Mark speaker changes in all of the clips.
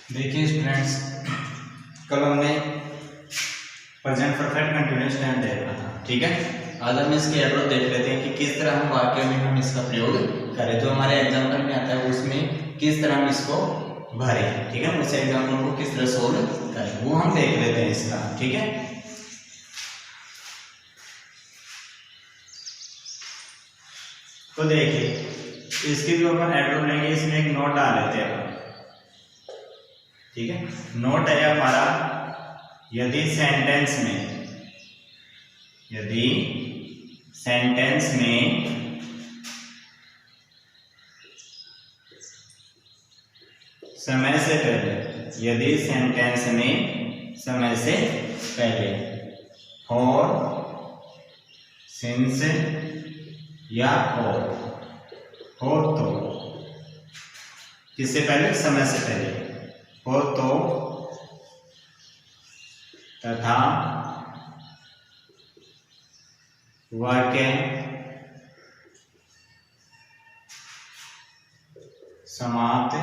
Speaker 1: देखिए स्टूडेंट्स, कल हमने प्रेजेंट परफेक्ट कंटिन्यूअस टेंस देखा था, ठीक है। आज हम इसकी एड्रो देख लेते हैं कि किस तरह हम वाक्य में हम इसका प्रयोग करें। जो हमारे एग्जाम्पल में आता है उसमें किस तरह हम इसको भरें, ठीक है। उस एग्जाम्पल को किस तरह सोल्व करें वो हम देख लेते हैं इसका, ठीक है। तो देखिए इसकी जो अपन एड्रो लेंगे इसमें एक नोट डाल लेते हैं, ठीक है। नोट है हमारा, यदि सेंटेंस में समय से पहले, यदि सेंटेंस में समय से पहले और सिंस या और हो तो, किससे पहले, समय से पहले हो तो, तथा वाक्य समाप्त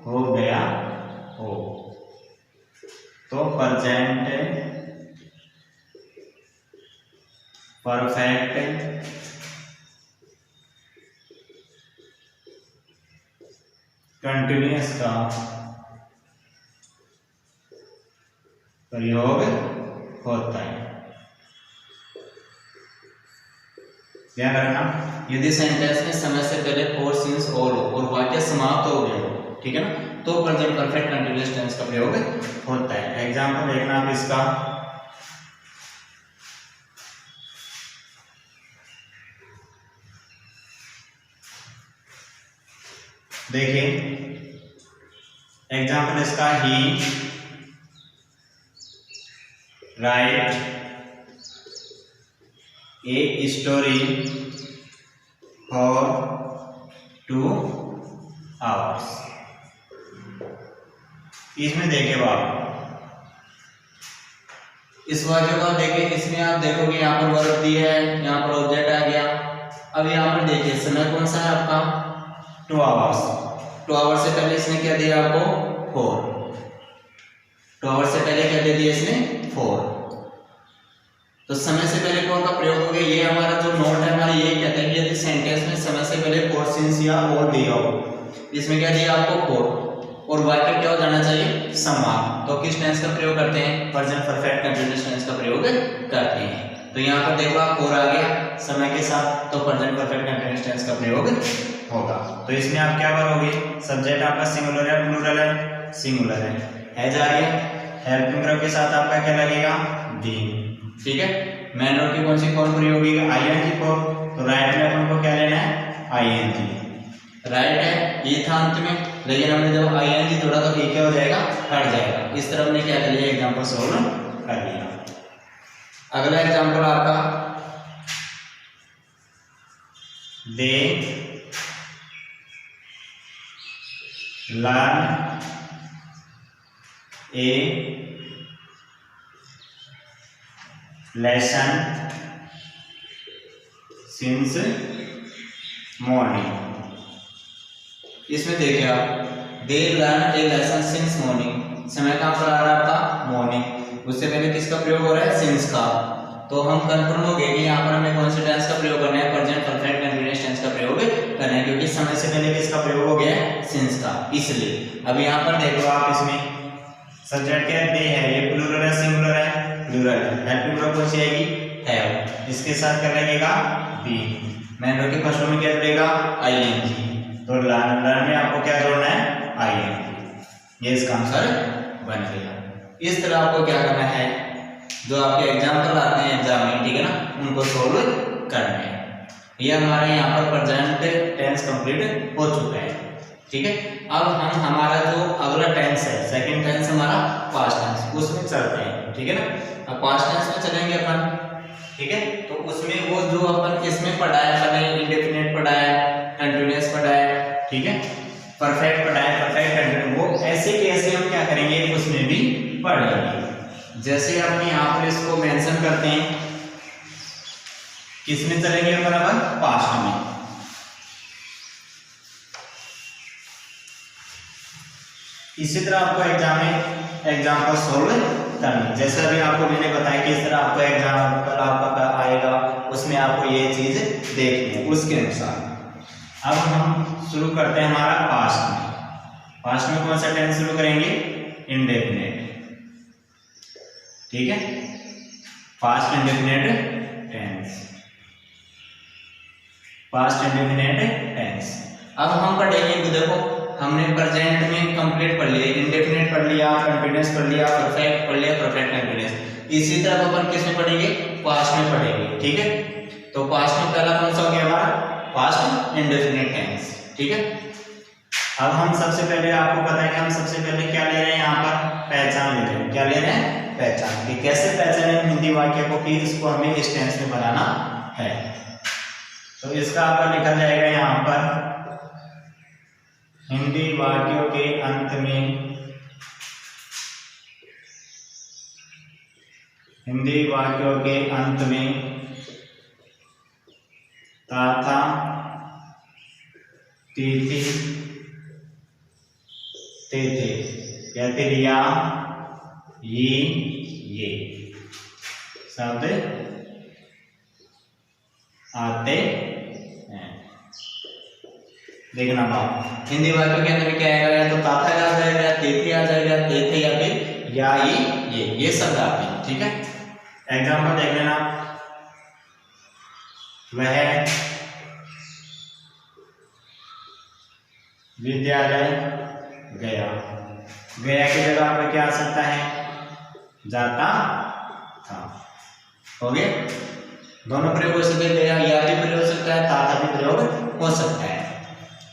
Speaker 1: हो गया हो तो प्रेजेंट परफेक्ट कंटिन्यूअस का प्रयोग होता है। ध्यान रखना, यदि सेंटेंस में समय से पहले फोर सिंस और हो और वाक्य समाप्त हो गया हो, ठीक है ना, तो प्रेजेंट परफेक्ट कंटिन्यूअस टेंस का प्रयोग होता है। एग्जांपल देखना आप इसका, देखिए एग्जांपल इसका, he write a story for 2 hours। इसमें देखिए आप इस वाक्य को देखिए, इसमें आप देखोगे यहाँ पर वर्ब दिया है, यहाँ पर ऑब्जेक्ट आ गया। अब यहाँ पर देखिए समय कौन सा है आपका, 2 hours। 2 hours से पहले इसने क्या दिया आपको, 4। 2 hours से पहले क्या दे दिया इसने, 4। तो समय से पहले कौन का प्रयोग हो गया, ये हमारा जो नोट है हमारा ये कहता है कि यदि सेंटेंस में समय से पहले 4 सिंस या और दिया हो, इसमें क्या दिया आपको 4 और वाक्य क्या हो जाना चाहिए, समाप्त। तो किस टेंस का प्रयोग करते हैं, प्रेजेंट परफेक्ट कंटिन्यूअस टेंस का प्रयोग करते हैं। तो यहाँ पर देखो आप 4 आ गया समय के साथ, तो प्रेजेंट परफेक्ट कंटिन्यूअस टेंस का प्रयोग होगा। तो इसमें आप क्या करोगे, सब्जेक्ट आपका सिंगुलर है प्लूरल है, सिंगुलर है, हैज आ गया, हेल्पिंग वर्ब के साथ आपका क्या लगेगा, बीइंग, ठीक है। मेन वर्ब की कौन सी फॉर्म प्रयोग होगी, आईएनजी फॉर्म। तो राइट में अपन को क्या लेना है, आईएनजी। राइट है ये था अंत में, लेकिन हमने जब आईएनजी जोड़ा तो ये क्या हो जाएगा, हट जाएगा। इस तरह हमने क्या कर लिया, एग्जांपल सॉल्व कर लिया। अगला एग्जांपल आपका, they learn A lesson since morning. इसमें देखिए आप, they learn A lesson since morning, समय कहां पर आ रहा है आपका, मॉर्निंग। उससे पहले किसका प्रयोग हो रहा है, सिंस का। तो हम कंफर्म हो गए कि यहाँ पर हमें कौन से टेंस का प्रयोग करना है, प्रेजेंट परफेक्ट कंटिन्यूअस टेंस का प्रयोग करना है, क्योंकि समय से पहले किसका प्रयोग हो गया है, सिंस का, इसलिए। अब यहाँ पर देखो आप, इसमें सब्जेक्ट क्या दे है, ये प्लूरल है सिंगुलर है, प्लूरल है, हेल्पिंग वर्ब कौन सी आएगी, हैव, इसके साथ क्या लगेगा, बी। मेन वर्ब के फर्स्ट में क्या जुड़ेगा, आईएनजी। तो लर्न में आपको क्या जोड़ना है, आईएनजी। ये इसका आंसर बन गया। इस तरह आपको क्या करना है, जो आपके एग्जाम्पल आते हैं एग्जाम में, ठीक है ना, उनको सोल्व करना है। ये हमारे यहाँ पर प्रेजेंट टेंस कंप्लीट हो चुका है, ठीक है। अब हम हमारा जो अगला टेंस है, सेकंड टेंस हमारा पास्ट टेंस, उसमें चलते हैं, ठीक है ना। अब पास्ट टेंस में चलेंगे अपन, ठीक है। तो उसमें वो जो अपन इसमें पढ़ा है, अपन इंडेफिनिट पढ़ा है, कंटिन्यूअस पढ़ा है, ठीक है, परफेक्ट पढ़ा है, परफेक्ट कंटिन्यूअस, वो ऐसे कैसे हम क्या करेंगे उसमें भी पढ़ लेंगे। जैसे हम यहाँ पर इसको मेंशन करते हैं, किसमें चलेंगे अपन, पास्ट में। इसी तरह आपको एग्जाम में एग्जाम्पल सोल्व करनी, जैसा भी आपको मैंने बताया कि इस तरह आपको एग्जाम्पल आपका आएगा, उसमें आपको ये चीज देखनी है उसके अनुसार। अब हम शुरू करते हैं हमारा पास्ट में। पास्ट में कौन सा टेंस शुरू करेंगे? इंडेफिनिट, ठीक है, past indefinite tense, past indefinite tense. अब हम पढ़ेंगे, देखो हमने प्रेजेंट में कंप्लीट पढ़ लिया, इंडेफिनिट पढ़ लिया, कंटीन्यूअस पढ़ लिया, परफेक्ट पढ़ लिया, परफेक्ट कंटीन्यूअस। इसी तरह अपन किस में पढ़ेंगे? पास्ट में पढ़ेंगे, ठीक है। तो पास्ट में पहला कौन सा हो गया हमारा? पास्ट इंडेफिनिट टेंस, ठीक है। अब हम सबसे पहले, आपको पता है कि हम सबसे पहले क्या ले रहे हैं, यहाँ पर पहचान ले रहे हैं। क्या ले रहे हैं? पहचान, कि कैसे पहचाने हिंदी वाक्य को, कि इसको हमें इस टेंस में बनाना है। तो इसका आपका लिखा जाएगा यहाँ पर, हिंदी वाक्यों के अंत में, हिंदी वाक्यों के अंत में तथा, तिथि, तिथि या तिरिया, ये शब्द आते हैं। देखना बाप, हिंदी वाक्यों के अंदर में क्या आएगा? या तो ताथा आ जाएगा, या तिथि आ जाएगा, तेथे या फिर या ये शब्द आते हैं, ठीक है। एग्जाम्पल देख लेना, वह विद्यालय गया, गया की जगह पर क्या आ सकता है? जाता था, हो गया। दोनों प्रयोग हो सकते हैं, गया या भी प्रयोग हो सकता है, ताता भी प्रयोग हो सकता है।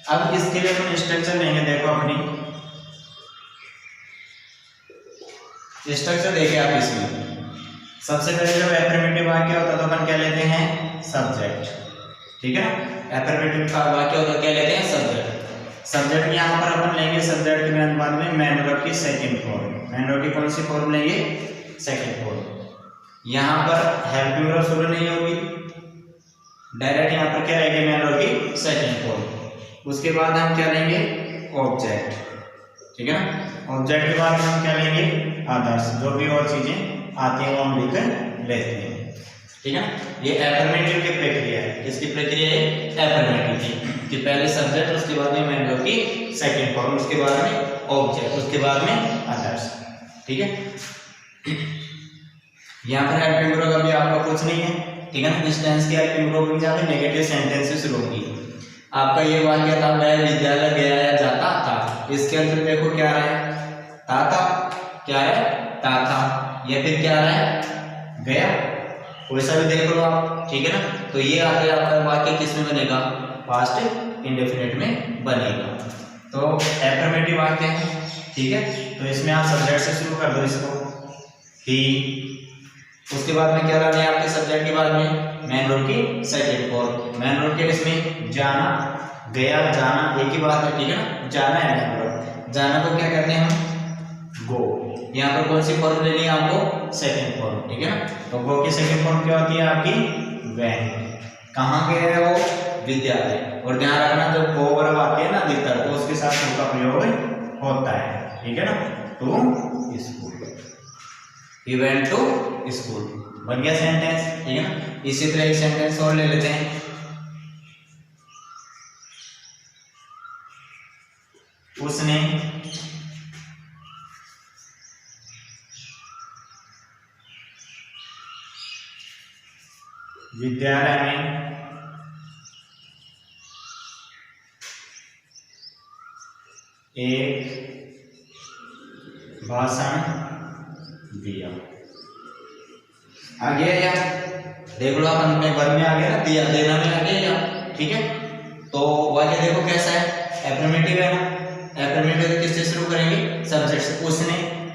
Speaker 1: अब इसके लिए हम स्ट्रक्चर लेंगे, देखो अपनी स्ट्रक्चर देखें आप इसमें। सबसे पहले जब एफर्मेटिव वाक्य होता है तो अपन क्या लेते हैं? सब्जेक्ट, ठीक है ना। एफर्मेटिव का वाक्य होता है क्या लेते हैं? सब्जेक्ट। सब्जेक्ट यहाँ पर अपन लेंगे, सब्जेक्ट के बाद में मैन वर्ब की सेकंड फॉर्म। मैन वर्ब की कौन सी फॉर्म लेंगे? Second form. यहाँ पर हेल्पिंग वर्ब शुरू नहीं होगी, डायरेक्ट यहाँ पर क्या रहेगी? मैन वर्ब की सेकंड फॉर्म। उसके बाद हम क्या लेंगे? ऑब्जेक्ट, ठीक है ना। ऑब्जेक्ट के बाद हम क्या लेंगे? अदर्स, जो भी और चीजें आती हैं वो हम लिख लेते हैं, ठीक है ना। ये एफर्मेटिव की प्रक्रिया है। किसकी प्रक्रिया है? एफर्मेटिव की, कि पहले सब्जेक्ट, उसके बाद में मैन वर्ब की सेकंड फॉर्म, उसके बाद में ऑब्जेक्ट, उसके बाद में अदर्स, ठीक है। यहाँ पर हेल्पिंग वर्ब अभी आपका कुछ नहीं है, ठीक है ना। इस टेंस की हेल्पिंग वर्ब भी जाके नेगेटिव सेंटेंस से शुरू होगी। आपका ये वाक्य था, वह विद्यालय गया या जाता था, इसके अंदर देखो क्या रहा है? ताता, क्या है? ताता, या फिर क्या रहा है? गया, कोई सा भी देख लो आप, ठीक है ना। तो ये आगे आपका वाक्य किस में बनेगा? पास्ट इंडेफिनिट में बनेगा। तो एफर्मेटिव वाक्य है, ठीक है। तो इसमें आप सब्जेक्ट से शुरू कर दो इसको, ही, उसके बाद में क्या लाना है आपके सब्जेक्ट के बाद में? मैन वर्ब की सेकंड फॉर्म। मैन वर्ब के इसमें जाना, गया, जाना एक ही बात है, ठीक है ना। जाना है मैन वर्ब, जाना को क्या करते हैं हम? गो। यहाँ पर कौन सी फॉर्म लेनी है आपको? सेकंड फॉर्म, ठीक है ना। तो गो की सेकंड फॉर्म क्या होती है आपकी? वेंट। कहाँ गए हैं वो? विद्यालय। और ध्यान रखना, जब गो वर्ब आती है ना अधिकतर, तो उसके साथ टू का प्रयोग होता है, ठीक है ना। To school, he went to school, बन गया सेंटेंस, ठीक है ना। इसी तरह एक सेंटेंस और ले लेते हैं। उसने विद्यालय में एक भाषण दिया। आ गया या? देख लो अपन अपने वर्ग में आ गया ना, दिया, देना में आ गया या, ठीक है। तो वाक्य देखो कैसा है? एफर्मेटिव है ना। एफर्मेटिव किससे शुरू करेंगे? सब्जेक्ट से।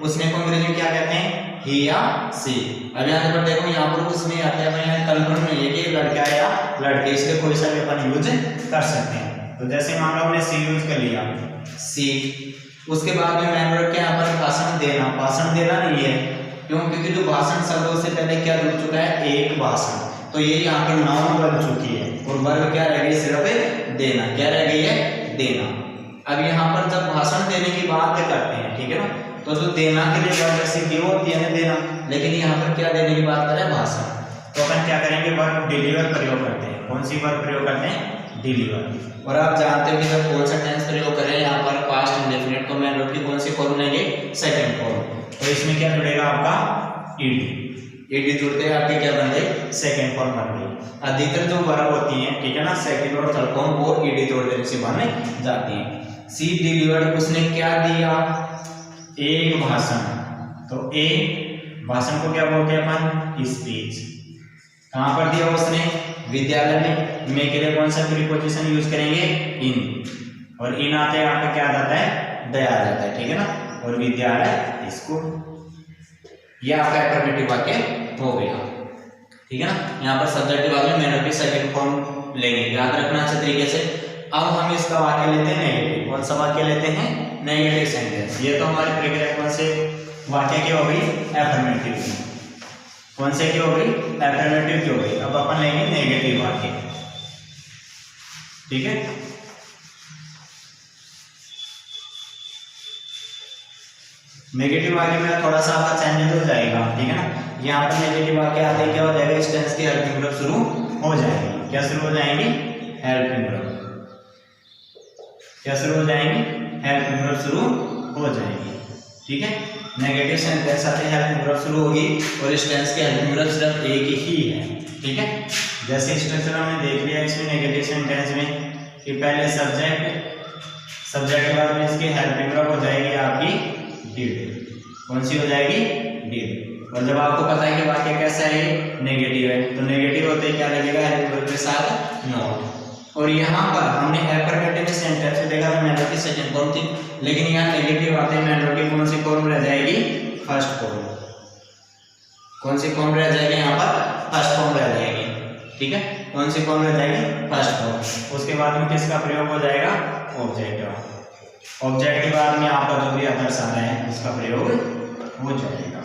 Speaker 1: उसने को अंग्रेजी में क्या कहते हैं? ही या सी। अब यहाँ पर देखो, यहाँ पर उसने आता है, यहाँ कन्फर्म नहीं है कि लड़का है या लड़के, इसलिए कोई सा भी अपन यूज कर सकते हैं। तो जैसे मान लो हमने सी यूज कर लिया, सी। उसके बाद में मैन वर्ब के यहाँ पर भाषण देना, भाषण देना नहीं है, क्यों? क्योंकि जो भाषण शब्दों से पहले क्या जुड़ चुका है? एक भाषण। तो ये यहाँ पर नाउन बन चुकी है, और वर्ब क्या रह गई? सिर्फ देना। क्या रह गई है? देना। अब यहाँ पर जब भाषण देने की बात करते हैं, ठीक है ना, तो जो देना के लिए वर्ब जैसे गिव होती है ना देना, लेकिन यहाँ पर क्या देने की बात करें, भाषण। तो अपन क्या करेंगे, वर्ब डिलीवर प्रयोग करते हैं। कौन सी वर्ब प्रयोग करते हैं, डिलीवर। और आप जानते हो कि जब कौन सा टेंस प्रयोग करें यहाँ पर पास्ट इंडेफिनिट, तो मेन वर्ब की कौन सी फॉर्म लेंगे, सेकंड फॉर्म। तो इसमें क्या जुड़ेगा आपका ईडी, ईडी जुड़ते हैं आपके क्या बन गए, सेकंड फॉर्म बन गई। अधिकतर जो वर्ब होती हैं, ठीक है ना, सेकंड और थर्ड फॉर्म वो ईडी जोड़ देने से बन जाती हैं। सी डिलीवर्ड, उसने क्या दिया, एक भाषण। तो एक भाषण को क्या बोलते हैं अपन, स्पीच। कहाँ पर दिया उसने, विद्यालय में। मैं के लिए कौन सा प्रीपोजिशन यूज करेंगे, इन, और इन आते हैं आपका क्या आ जाता है, दया आ जाता है, ठीक है ना, और विद्यालय स्कूल। यह आपका एफर्मेटिव वाक्य हो गया, ठीक है ना। यहाँ पर सब्जेक्ट के बाद में मेन वर्ब की सेकंड फॉर्म लेंगे, याद रखना अच्छे तरीके से। अब हम इसका वाक्य लेते हैं नेगेटिव। कौन सा वाक्य लेते हैं, नेगेटिव सेंटेंस। ये तो हमारे प्रीवियस कौन से वाक्य की हो गई, एफर्मेटिव की। कौन से की हो गई, एफर्मेटिव की हो गई। अब अपन लेंगे नेगेटिव वाक्य, ठीक है। नेगेटिव वाक्य में थोड़ा सा आपका चेंजेस हो जाएगा, ठीक है ना। यहाँ पर नेगेटिव वाक्य आते क्या हो जाएगा, इस टेंस की हेल्पिंग वर्ब शुरू हो जाएगी। क्या शुरू हो जाएंगी, हेल्पिंग वर्ब। क्या शुरू हो जाएंगी, हेल्पिंग वर्ब शुरू हो जाएगी, ठीक है। नेगेटिव सेंटेंस आते हेल्पिंग वर्ब शुरू होगी, और इस टेंस की हेल्पिंग वर्ब सिर्फ एक ही है, ठीक है। जैसे स्ट्रक्चर हमने देख लिया इसमें नेगेटिव सेंटेंस में कि पहले सब्जेक्ट के बाद में इसकी हेल्पिंग वर्ब हो जाएगी आपकी डिड। कौन सी हो जाएगी, डिड। और जब आपको पता है कि वाक्य कैसा है, नेगेटिव है, तो नेगेटिव होते क्या लगेगा, हेल्पिंग वर्ब के साथ नॉट। और यहाँ पर हमने एफर्मेटिव सेंटेंस में देखा था मेन वर्ब की सेकंड फॉर्म थी, लेकिन यहाँ नेगेटिव आते हैं, मेन वर्ब की कौन सी फॉर्म रह जाएगी, फर्स्ट फॉर्म। कौन सी फॉर्म रह जाएगी, यहाँ पर फर्स्ट फॉर्म रह जाएगी, ठीक है। कौन सी फॉर्म रह जाएगी, फर्स्ट फॉर्म। उसके बाद में किसका प्रयोग हो जाएगा, ऑब्जेक्ट। ऑब्जेक्ट के बाद में आपका जो भी अदर्स आ रहा है उसका प्रयोग हो जाएगा,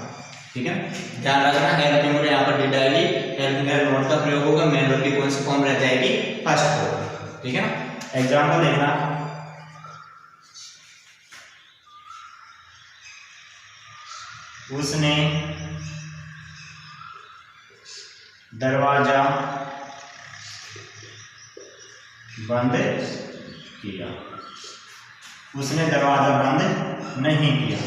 Speaker 1: ठीक है। ध्यान रखना, हेल्पिंग वर्ब यहाँ पर डिड आएगी, हेल्पिंग वर्ब नॉट का प्रयोग होगा, मेन वर्ब की कौन सी फॉर्म रह जाएगी, फर्स्ट फॉर्म, ठीक है ना। एग्जाम्पल देखना, उसने दरवाजा बंद किया। उसने दरवाजा बंद नहीं किया,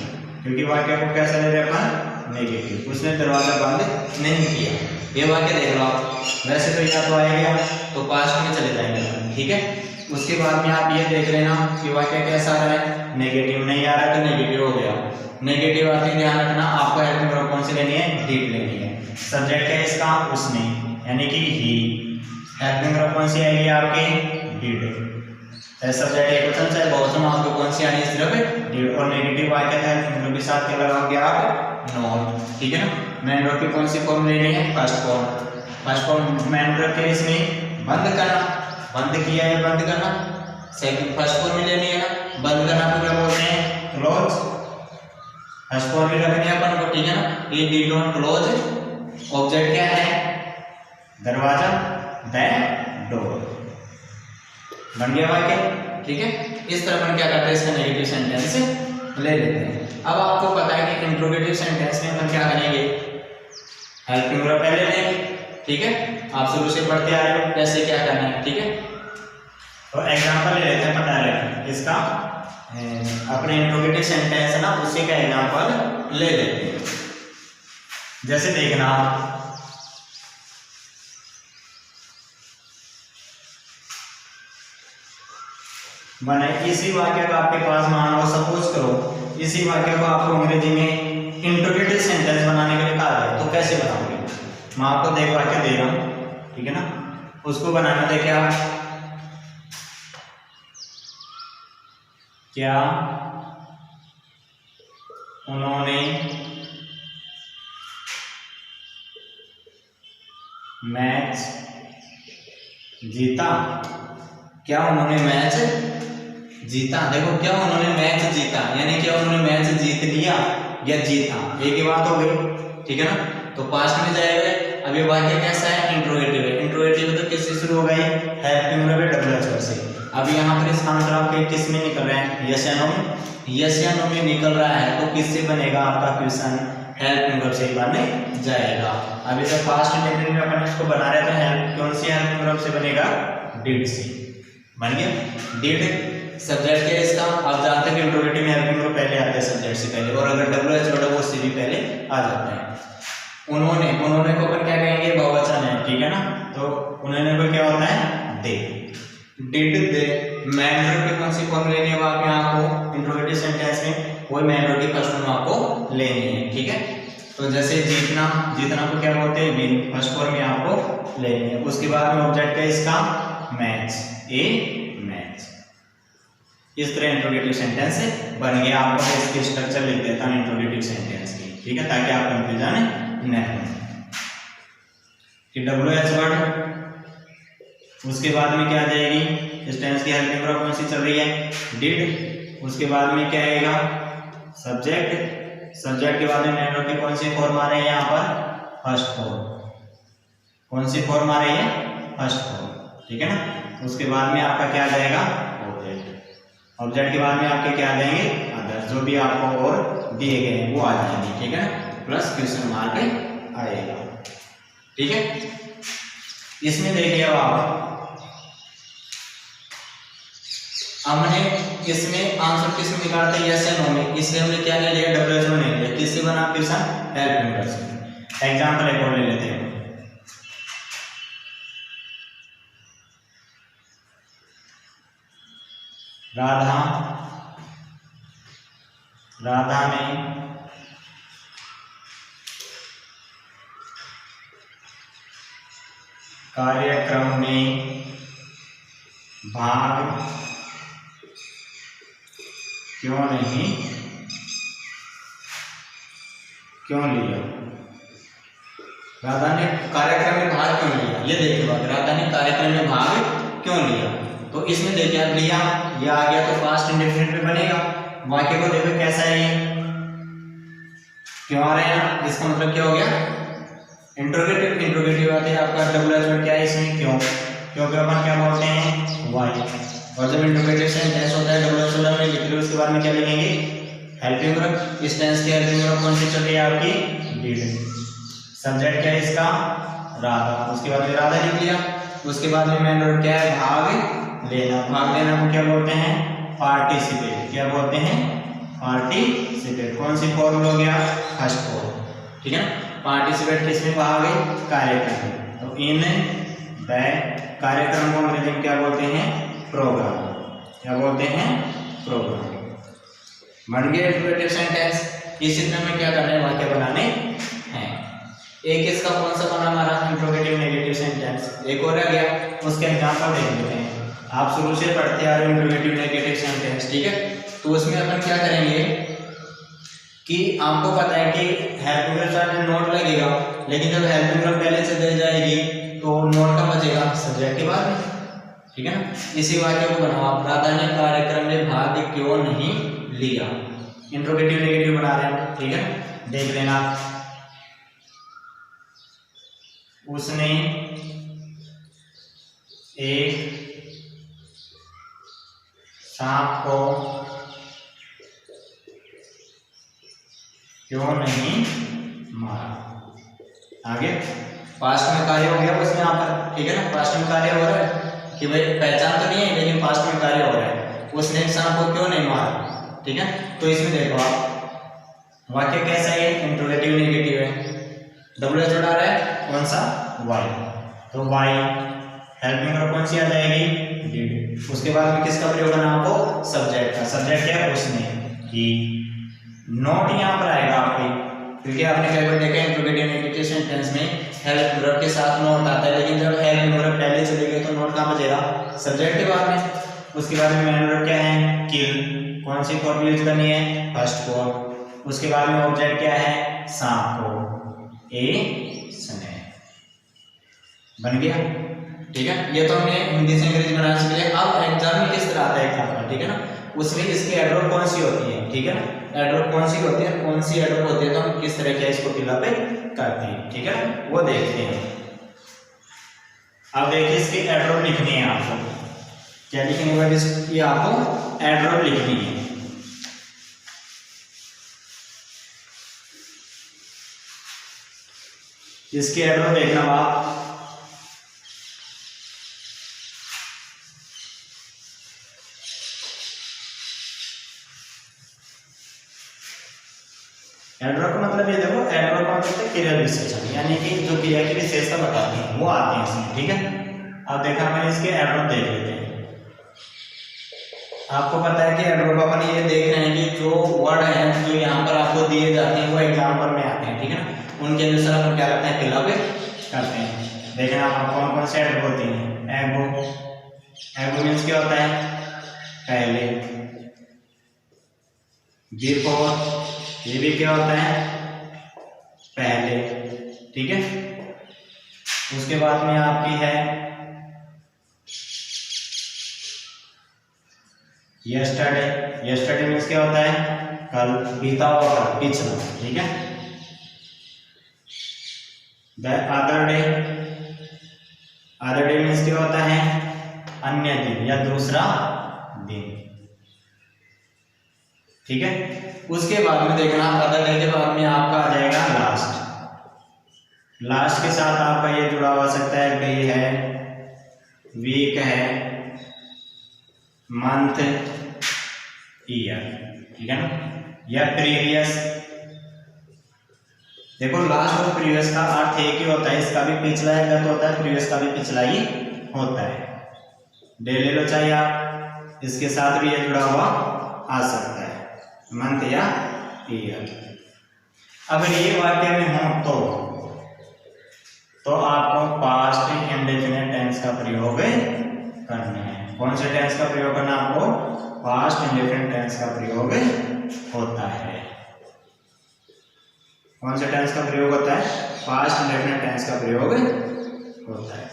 Speaker 1: क्योंकि वाक्य को कैसा ले रहे अपन, नेगेटिव। उसने दरवाजा बंद नहीं किया। ये वाक्य देख लो आप, वैसे तो या तो आएगा तो पास्ट में चले जाएंगे, ठीक है। उसके बाद में आप ये देख लेना कि वाक्य कैसा आ रहा है, नेगेटिव नहीं आ रहा तो नेगेटिव हो गया। नेगेटिव आते ध्यान रखना, आपको हेल्पिंग वर्ब कौन सी लेनी है, डिड लेनी है। सब्जेक्ट है इसका उसने, यानी कि ही। हेल्पिंग वर्ब कौन सी आएगी आपकी, डिड। सब्जेक्ट एक क्वेश्चन चाहे बहुवचन, आपको कौन सी आनी है, सिर्फ डिड। और नेगेटिव वाक्य है हेल्पिंग वर्ब के साथ क्या लगाओगे आप, नॉट, ठीक है ना। मेन वर्ब की कौन सी फॉर्म लेनी है, first form. First form main verb के इसमें बंद करना, बंद किया है, बंद करना। सेकंड फर्स्ट फॉर्म में लेनी है ना, बंद करना को क्या बोलते हैं, क्लोज। फर्स्ट फॉर्म में रखनी है अपन को, ठीक है ना। ये डिड नॉट क्लोज। ऑब्जेक्ट क्या है, दरवाजा, द डोर। बन गया वाक्य, ठीक है। इस तरह अपन क्या करते हैं, इसका नेगेटिव सेंटेंस ले लेते हैं। अब आपको पता है कि इंट्रोगेटिव सेंटेंस में अपन क्या करेंगे, हेल्पिंग वर्ब पहले लेंगे, ठीक है। आप शुरू से पढ़ते आ रहे हो कैसे क्या करना है, ठीक है। तो एग्जांपल ले लेते हैं अपन डायरेक्ट इसका, अपने इंट्रोगेटिव सेंटेंस है ना, उसी का एग्जांपल ले लेते हैं। जैसे देखना, माने इसी वाक्य का आपके पास मान लो, सपोज करो इसी वाक्य को आपको अंग्रेजी में इंट्रोगेटिव सेंटेंस बनाने के लिए कहा जाए, तो कैसे बनाओगे। मैं आपको देख वाक्य दे रहा हूं, ठीक है ना, उसको बनाना देखे आप। क्या उन्होंने मैच जीता, क्या उन्होंने मैच जीता। देखो क्या उन्होंने मैच जीता, यानी क्या उन्होंने मैच जीत लिया या जीता, एक ही बात हो गई, ठीक है ना। तो पास्ट में जाएगा। अब ये वाक्य कैसा है, इंट्रोगेटिव है। इंट्रोगेटिव तो किससे शुरू हो गई, हेल्पिंग वर्ब डब्ल्यू एच से। अब यहाँ पर इसका आंसर आपके किस में निकल रहा है, यस या नो में? यस या नो में निकल रहा है तो किससे बनेगा आपका क्वेश्चन, हेल्पिंग वर्ब से ही बन जाएगा। अभी तक पास्ट इंडेफिनिट में अपन इसको बना रहे थे, हेल्प कौन सी हेल्पिंग वर्ब से बनेगा, डिड से बन गया। डिड सब्जेक्ट है इसका, आप जानते हैं कि इंट्रोगेटिव में हेल्पिंग वर्ब पहले आते हैं सब्जेक्ट से पहले, और अगर WH वर्ड वो से भी पहले आ जाते हैं। उन्होंने को अपन क्या कहेंगे, बहुवचन है, ठीक है ना, तो उन्होंने को क्या होता है, दे। डिड दे, मैन वर्ब की कौन सी फॉर्म लेनी है आप यहाँ आपको इंट्रोगेटिव सेंटेंस में, वही मैन वर्ब की फर्स्ट फॉर्म आपको लेनी है, ठीक है। तो जैसे जीतना को क्या बोलते हैं, विन, फर्स्ट फॉर्म में आपको लेनी है। उसके बाद में ऑब्जेक्ट है इसका मैच, ए मैच। इस तरह इंट्रोगेटिव सेंटेंस बन गया। आपको इसकी स्ट्रक्चर लिख देता हूँ इंट्रोगेटिव सेंटेंस की, ठीक है, ताकि आप कंफ्यूजन न हो। कि WH वर्ड, उसके बाद में क्या आ जाएगी, इस टेंस की हेल्पिंग वर्ब कौन सी चल रही है, डिड। उसके बाद में क्या आएगा, सब्जेक्ट। सब्जेक्ट के बाद में मैन वर्ब की कौन सी फॉर्म आ रही है यहाँ पर, फर्स्ट फॉर्म। कौन सी फॉर्म आ रही है, फर्स्ट फॉर्म, ठीक है ना। उसके बाद में आपका क्या आ जाएगा, ऑब्जेक्ट। ऑब्जेक्ट के बाद में आपके क्या आ जाएंगे, अदर, जो भी आपको और दिए गए हैं वो आ जाएंगे, ठीक है ना, प्लस क्वेश्चन मार्क आएगा, ठीक है। इसमें देखिए अब आप, हमने इसमें आंसर किसमें निकालते हैं, यस या नो में, इसलिए हमने क्या ले लिया, WH नहीं लिया। किससे बना क्वेश्चन, हेल्पिंग वर्ब से। एग्जांपल एक और ले लेते हैं। राधा ने कार्यक्रम में भाग क्यों लिया। राधा ने कार्यक्रम में भाग क्यों लिया, ये देखिए बात, राधा ने कार्यक्रम में भाग क्यों लिया। तो इसमें देखिए आप लिया, ये आ गया तो पास्ट इंडेफिनिट में बनेगा। वाक्य को देखो कैसा है, ये क्यों आ रहा है ना, इसका मतलब क्या हो गया, इंट्रोगेटिव आते हैं आपका WH वर्ड क्या है इसमें, क्यों, क्योंकि अपन क्या बोलते हैं, वाई। और जब इंट्रोगेटिव सेंटेंस होता है WH वर्ड में लिख लो, उसके बाद में क्या लिखेंगे, हेल्पिंग वर्ब। इस टेंस की हेल्पिंग वर्ब कौन सी चल रही है आपकी, डिड। सब्जेक्ट क्या है इसका, राधा। उसके बाद में राधा लिख लिया। उसके बाद में मैन वर्ब क्या है, भाग लेना। भाग लेना को क्या बोलते हैं, पार्टिसिपेट। क्या बोलते हैं, पार्टिसिपेट। कौन सी फॉर्म हो गया, फर्स्ट फॉर्म, ठीक है ना। पार्टिसिपेट किसमें, भाग, कार्यक्रम में। तो इन द कार्यक्रम को अंग्रेजी में क्या बोलते हैं, प्रोग्राम। क्या बोलते हैं, प्रोग्राम। बन गया इंट्रोगेटिव सेंटेंस। इसी तरह में क्या करना है, वाक्य बनाने हैं। एक इसका कौन सा बना हमारा, इंट्रोगेटिव नेगेटिव सेंटेंस। एक और रह गया, उसके एग्जांपल देख लेते हैं। आप शुरू से पढ़ते आ रहे हो इंट्रोगेटिव नेगेटिव सेंटेंस, ठीक है। तो उसमें अपन क्या करेंगे कि आपको पता है कि हेल्पिंग वर्ब साथ में नोट लगेगा, लेकिन जब हेल्पिंग वर्ब पहले से दे जाएगी तो नोट का बचेगा सब्जेक्ट के बाद में, ठीक है ना। इसी वाक्य को बनाओ आप, राधा ने कार्यक्रम में भाग क्यों नहीं लिया। इंट्रोगेटिव नेगेटिव बना रहे हैं, ठीक है, देख लेना। उसने एक सांप को क्यों नहीं मारा। आगे पास्ट में कार्य हो गया उसमें यहाँ पर, ठीक है ना, पास्ट में कार्य हो रहा है कि भाई पहचान तो नहीं है लेकिन पास्ट में कार्य हो रहा है। उसने सांप को क्यों नहीं मारा, ठीक है। तो इसमें देखो आप, वाक्य कैसा है, इंट्रोगेटिव नेगेटिव है। WH वर्ड आ रहा है कौन सा, वाई। तो वाई हेल्पिंग वर्ब कौन सी आ जाएगी, डिड। उसके बाद में किसका प्रयोग करना आपको, सब्जेक्ट का। सब्जेक्ट क्या है, उसने, ही। नोट यहाँ पर आएगा आपके, क्योंकि आपने कई बार देखा इंट्रोगेटिव नेगेटिव सेंटेंस में हेल्प वर्ब के साथ नोट आता है, लेकिन जब हेल्प वर्ब पहले चले गए तो नोट कहाँ बचेगा, सब्जेक्ट के बाद में। उसके बाद में मैन वर्ब क्या है, किल। कौन सी फॉर्म यूज करनी है, फर्स्ट फॉर्म। उसके बाद में ऑब्जेक्ट क्या है, सांप को, ए स्नेह। बन गया, ठीक है। ये तो हमने हिंदी से अंग्रेजी बनाना सीख लिया। अब एग्जाम में किस तरह आता है एग्जाम्पल, ठीक है ना, उसमें इसकी एडवर्ब कौन सी होती है, ठीक है ना, एडवर्ब कौन सी होती है, कौन सी एडवर्ब होती है, तो हम किस तरह के इसको फिलअप करते हैं, ठीक है, वो देखते हैं। अब देखिए इसकी एडवर्ब लिखनी है आपको। क्या लिखने के बाद ये आपको एड्रोब लिखनी है। इसकी एड्रोब देखना आप, एड्रोब का मतलब ये देखो, एड्रोब का मतलब क्रिया विशेषण, यानी कि जो क्रिया की विशेषता बताती है वो आती है इसमें, ठीक है। अब देखा मैंने इसके एड्रोब देख लेते हैं। आपको पता है कि एड्रोब अपन ये देख रहे हैं कि जो वर्ड हैं जो यहाँ पर आपको दिए जाते हैं वो एग्जाम्पल में आते हैं, ठीक है ना, उनके अनुसार अपन क्या करते हैं, फिलअप करते हैं। देखना आप कौन कौन से एड्रोब होते हैं। एगो, एगो मीन्स क्या होता है, पहले। बिफोर, ये भी क्या होता है, पहले, ठीक है। उसके बाद में आपकी है यस्टरडे। यस्टरडे मीन्स क्या होता है, कल, बीता हुआ कल, पिछला, ठीक है। The other day, other day means क्या होता है, अन्य दिन या दूसरा दिन, ठीक है। उसके बाद में देखना, अदर डे के बाद में आपका आ जाएगा लास्ट। लास्ट के साथ आपका ये जुड़ा हुआ सकता है, डे है, वीक है, मंथ, ईयर, ठीक है ना, या प्रीवियस। देखो लास्ट और प्रीवियस का अर्थ एक ही होता है, इसका भी पिछला एक अर्थ होता है, प्रीवियस का भी पिछला ही होता है। डे ले लो चाहे आप, इसके साथ भी ये जुड़ा हुआ आ सकता है, मंथ या ईयर। अगर ये वाक्य में हो तो आपको पास्ट इंडेफिनिट टेंस का प्रयोग करना है। कौन से टेंस का प्रयोग करना आपको, पास्ट इंडेफिनिट टेंस का प्रयोग होता है। कौन से टेंस का प्रयोग होता है, पास्ट इंडेफिनिट टेंस का प्रयोग होता है,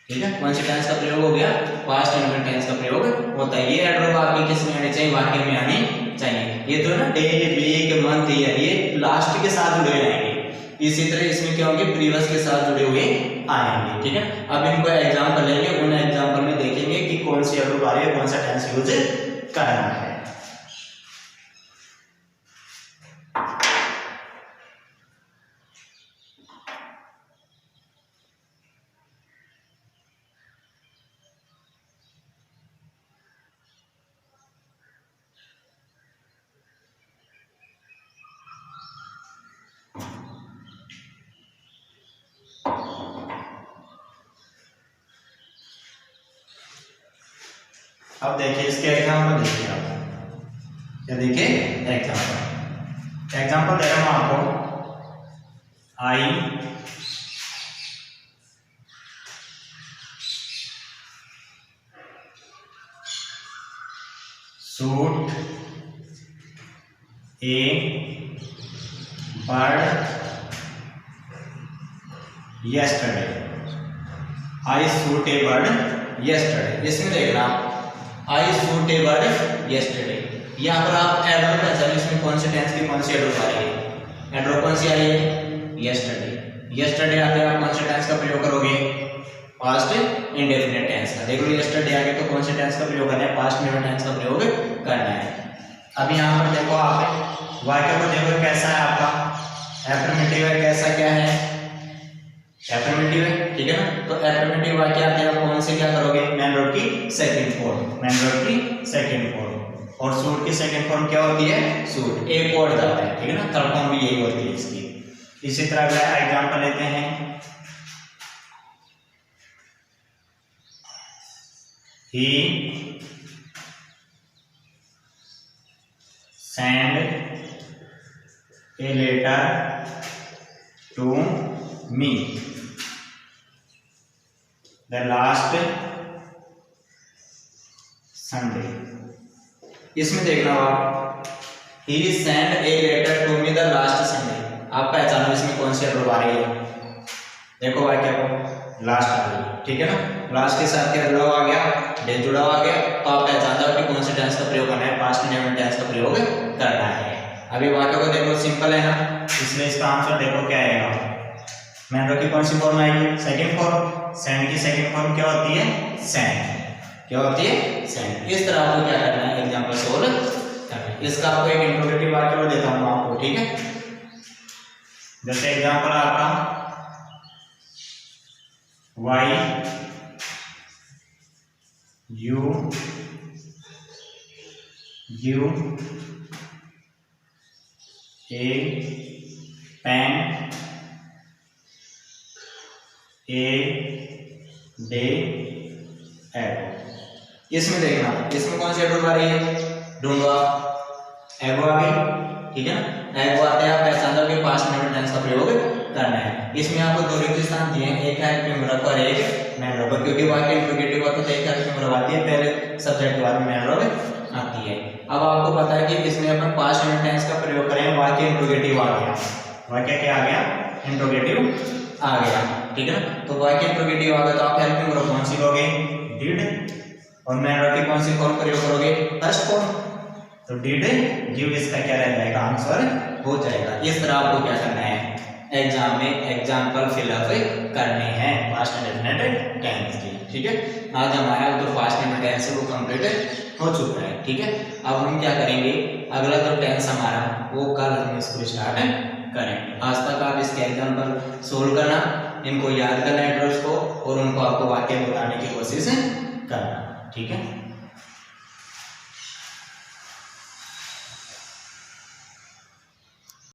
Speaker 1: ठीक है। कौन से टेंस का प्रयोग हो गया, पास्ट इंडेफिनिट टेंस का प्रयोग होता है। ये एड्वर्ब आपके किस में आने चाहिए, वाक्य में आने चाहिए। ये तो ना डे, वीक, मंथ, ईयर, ये लास्ट के साथ जुड़े रहेंगे। इसी तरह इसमें क्या होंगे, प्रीवियस के साथ जुड़े हुए आएंगे, ठीक है। अब इनको एग्जाम्पल लेंगे, उन एग्जाम्पल में देखेंगे कि कौन सी एड्वर्ब आ रही है, कौन सा टेंस यूज करना है। अब देखिए इसके एग्जाम्पल देखिए आप, क्या देखिए एग्जाम्पल दे रहा हूं आपको। I shoot A bird yesterday। I shoot A bird yesterday। इसमें देखना I shoot A bird yesterday, यहाँ पर आप एड्वर्ब पहचानिए, इसमें कौन से टेंस की कौन सी एड्वर्ब आ रही है। एड्वर्ब कौन सी आ रही है, yesterday। yesterday आते आप कौन से टेंस का प्रयोग करोगे, पास्ट इंडेफिनिट टेंस का। देखो yesterday आगे तो कौन से टेंस का प्रयोग करना है, पास्ट इंडेफिनिट टेंस का प्रयोग करना है। अब यहाँ पर देखो आप वाक्य को देखो कैसा है आपका, एफर्मेटिव है, कैसा क्या है, एफर्मेटिव है, ठीक है ना। तो एफर्मेटिव वाक्य आते हैं, कौन से क्या करोगे, मैन वर्ब की सेकंड फॉर्म, मैन वर्ब की सेकंड फॉर्म। और शूट की सेकंड फॉर्म क्या होती है, शूट, एक वर्ड जाता है, ठीक है ना। थर्ड फॉर्म भी यही होती है इसकी। इसी तरह अगला एग्जांपल लेते हैं, he send a letter to me the last Sunday. इसमें देखना आप, he send a letter to me the last Sunday. आप पहचानो इसमें कौन सी एड्वर्ब आ रही है। देखो वाक्य को लास्ट आ रही है, ठीक है ना। लास्ट के साथ क्या जुड़ा हुआ आ गया, डे जुड़ा हुआ आ गया। तो आप पहचान जाओ कि कौन से टेंस का प्रयोग करना है, पास्ट इंडेफिनिट टेंस का प्रयोग करना है। अभी वाक्य को देखो, सिंपल है ना, इसलिए इसका आंसर देखो क्या आएगा। मैन वर्ब की कौन सी फॉर्म आएगी, सेकंड फॉर्म। सेंड की सेकंड फॉर्म क्या होती है, सेंड। क्या होती है, सेंट। इस तरह आपको क्या करना है, एग्जाम्पल सोल्व करना है। इसका आपको एक इंट्रोगेटिव वाक्य और देता हूँ आपको, ठीक है। जैसे एग्जाम्पल आपका why you you a pen a day ago. इसमें देखना, इसमें कौन सी एडवर्ब आ रही है, ढूंढो आप, एगो आ गई, ठीक है ना। एगो आते हैं आप पहचान दो कि पास्ट में टेंस का प्रयोग करना है। इसमें आपको दो रिक्त स्थान दिए हैं, एक है एक्टिव वर्ब और एक मैन वर्ब, क्योंकि वाक्य इंट्रोगेटिव होता है तो एक एक्टिव वर्ब आती है, पहले सब्जेक्ट के बाद में मैन वर्ब आती है। अब आपको पता है कि इसमें अपन पास्ट में टेंस का प्रयोग करें, वाक्य इंट्रोगेटिव आ गया, वाक्य क्या आ गया, इंट्रोगेटिव आ गया, ठीक है ना। तो वाक्य इंट्रोगेटिव आ गया तो आप हेल्पिंग वर्ब कौन सी लोगे, डिड, और मैन वर्ब की कौन सी फॉर्म प्रयोग करोगे, फर्स्ट फॉर्म, तो डिड गिव इसका क्या रह जाएगा, आंसर हो जाएगा। इस तरह आपको क्या करना है, एग्जाम में एग्जाम्पल फिलअप करने हैं पास्ट इंडेफिनिट टेंस की, ठीक है। आज हमारा जो पास्ट इंडेफिनिट टेंस है वो कंप्लीट हो चुका है, ठीक है। अब हम क्या करेंगे, अगला जो टेंस हमारा वो कल हम इसको स्टार्ट करेंगे। आज तक आप इसके एग्जाम्पल सोल्व करना, इनको याद करना एड्रेस को, और उनको आपको वाक्य बताने की कोशिश करना, ठीक है।